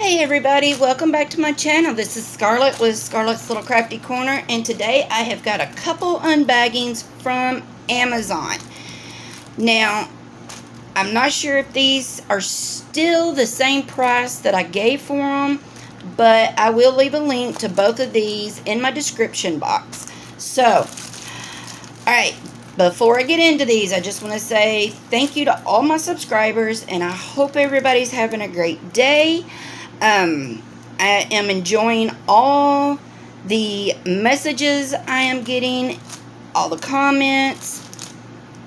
Hey everybody, welcome back to my channel. This is Scarlett with Scarlett's Little Crafty Corner, and today I have got a couple unbaggings from Amazon. Now, I'm not sure if these are still the same price that I gave for them, but I will leave a link to both of these in my description box. So, alright, before I get into these, I just want to say thank you to all my subscribers, and I hope everybody's having a great day. I am enjoying all the messages I am getting, all the comments.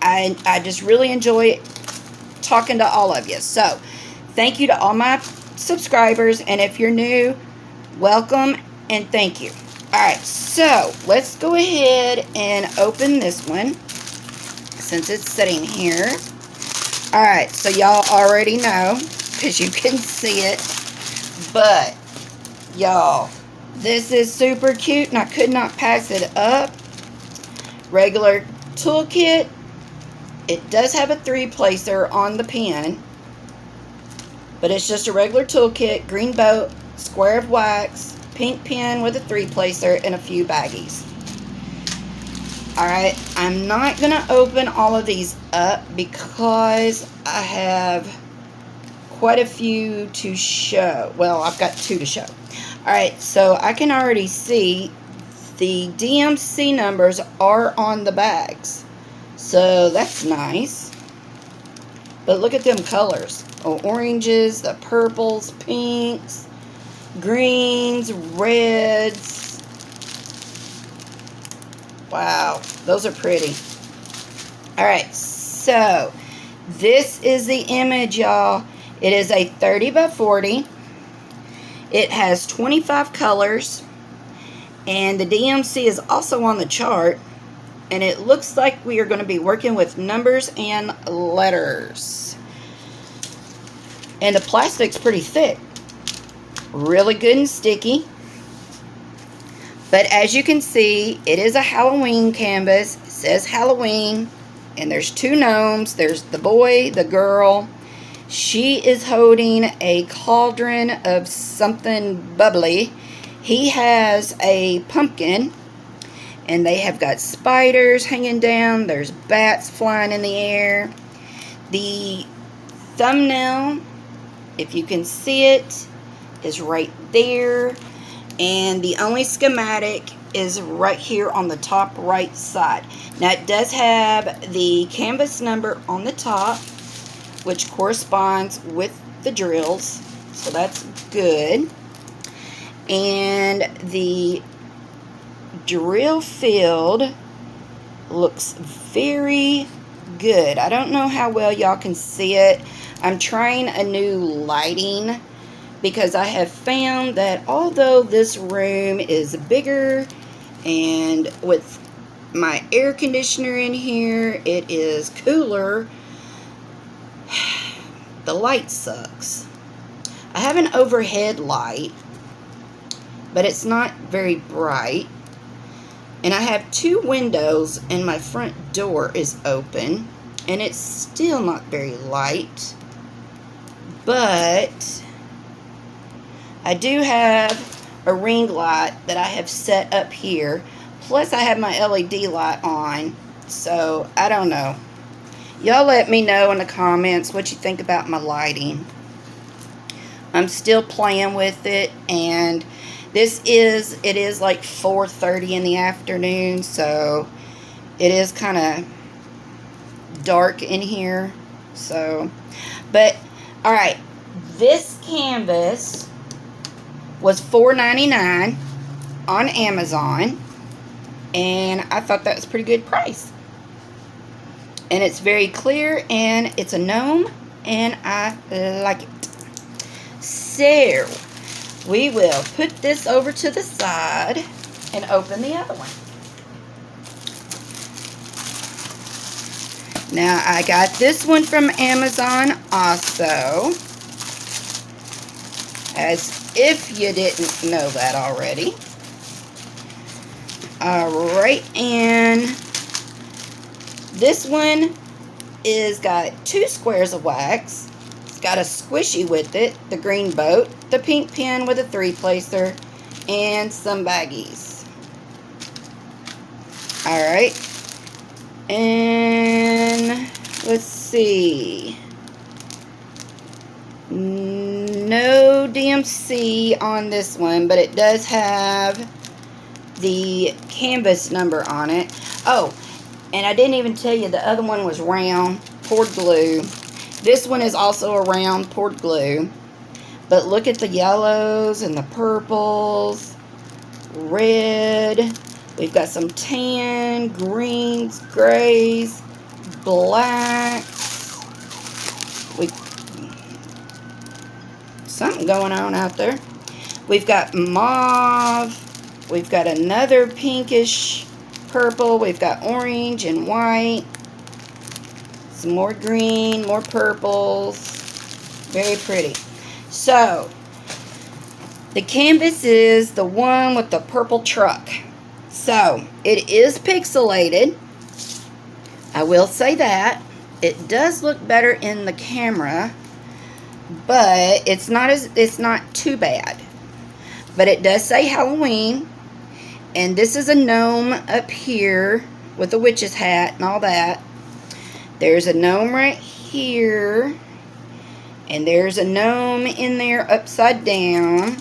I just really enjoy talking to all of you. So, thank you to all my subscribers, and if you're new, welcome and thank you. Alright, so let's go ahead and open this one since it's sitting here. Alright, so y'all already know because you can see it. But, y'all, this is super cute, and I could not pass it up. Regular toolkit. It does have a 3-placer on the pen, but it's just a regular toolkit. Green boat, square of wax, pink pen with a 3-placer, and a few baggies. Alright, I'm not going to open all of these up because I have quite a few to show. Well, I've got 2 to show. Alright, so I can already see the DMC numbers are on the bags. So that's nice. But look at them colors. Oh, oranges, the purples, pinks, greens, reds. Wow, those are pretty. Alright, so this is the image, y'all. It is a 30 by 40. It has 25 colors. And the DMC is also on the chart. And it looks like we are going to be working with numbers and letters. And the plastic's pretty thick. Really good and sticky. But as you can see, it is a Halloween canvas. It says Halloween. And there's 2 gnomes. There's the boy, the girl. She is holding a cauldron of something bubbly. He has a pumpkin. And they have got spiders hanging down. There's bats flying in the air. The thumbnail, if you can see it, is right there. And the only schematic is right here on the top right side. Now it does have the canvas number on the top, which corresponds with the drills, so that's good. And the drill field looks very good. I don't know how well y'all can see it. I'm trying a new lighting because I have found that although this room is bigger and with my air conditioner in here, it is cooler. The light sucks. I have an overhead light, but it's not very bright. And I have 2 windows, and my front door is open, and it's still not very light. But I do have a ring light that I have set up here. Plus I have my LED light on. So I don't know. Y'all let me know in the comments what you think about my lighting. I'm still playing with it, and it is like 4:30 in the afternoon, so it is kind of dark in here. So, but alright, this canvas was $4.99 on Amazon, and I thought that was a pretty good price. And it's very clear, and it's a gnome, and I like it. So, we will put this over to the side and open the other one. Now, I got this one from Amazon also. As if you didn't know that already. Alright, and this one is got 2 squares of wax. got a squishy with it, the green boat, the pink pen with a 3-placer, and some baggies. Alright. And let's see. No DMC on this one, but it does have the canvas number on it. Oh, and I didn't even tell you the other one was round, poured glue. This one is also a round poured glue. But look at the yellows and the purples, red. We've got some tan, greens, grays, blacks. Something going on out there. We've got mauve. We've got another pinkish purple. We've got orange and white. Some more green, more purples. Very pretty. So, the canvas is the one with the purple truck. So, it is pixelated. I will say that. It does look better in the camera, but it's not too bad. But it does say Halloween. And this is a gnome up here with a witch's hat and all that. There's a gnome right here. And there's a gnome in there upside down.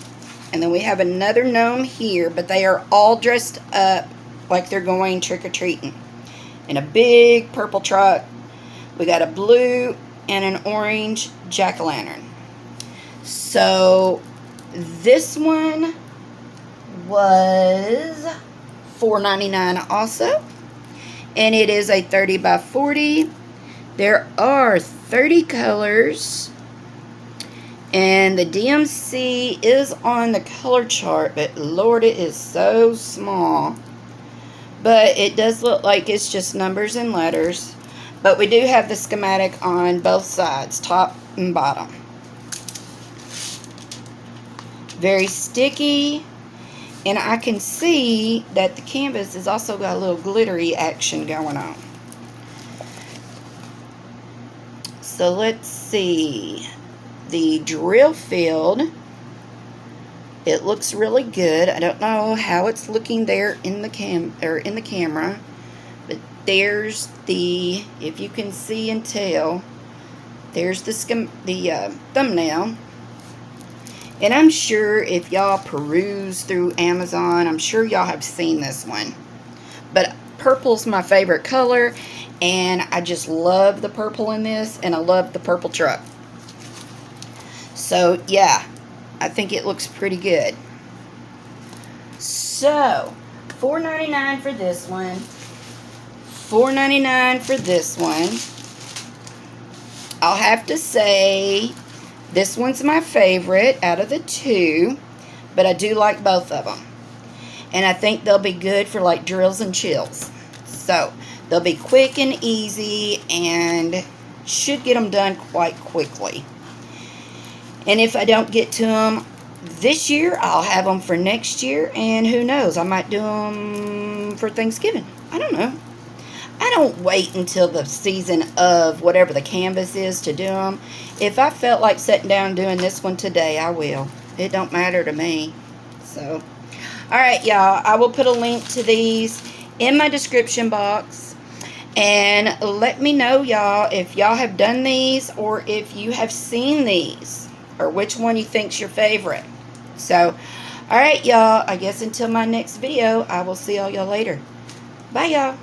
And then we have another gnome here. But they are all dressed up like they're going trick-or-treating. In a big purple truck. We got a blue and an orange jack-o'-lantern. So, this one was $4.99 also. And it is a 30 by 40. There are 30 colors. And the DMC is on the color chart, but Lord, it is so small. But it does look like it's just numbers and letters. But we do have the schematic on both sides, top and bottom. Very sticky. And I can see that the canvas has also got a little glittery action going on. So let's see. The drill field, it looks really good. I don't know how it's looking there in the camera, but there's the, if you can see and tell, there's the thumbnail. And I'm sure if y'all peruse through Amazon, I'm sure y'all have seen this one. But purple's my favorite color, and I just love the purple in this, and I love the purple truck. So, yeah, I think it looks pretty good. So, $4.99 for this one. $4.99 for this one. I'll have to say, this one's my favorite out of the two, but I do like both of them. And I think they'll be good for like drills and chills. So, they'll be quick and easy and should get them done quite quickly. And if I don't get to them this year, I'll have them for next year. And who knows, I might do them for Thanksgiving. I don't know. I don't wait until the season of whatever the canvas is to do them. If I felt like sitting down and doing this one today, I will. It don't matter to me. So, alright, y'all. I will put a link to these in my description box. And let me know, y'all, if y'all have done these or if you have seen these. Or which one you think's your favorite. So, alright, y'all. I guess until my next video, I will see all y'all later. Bye, y'all.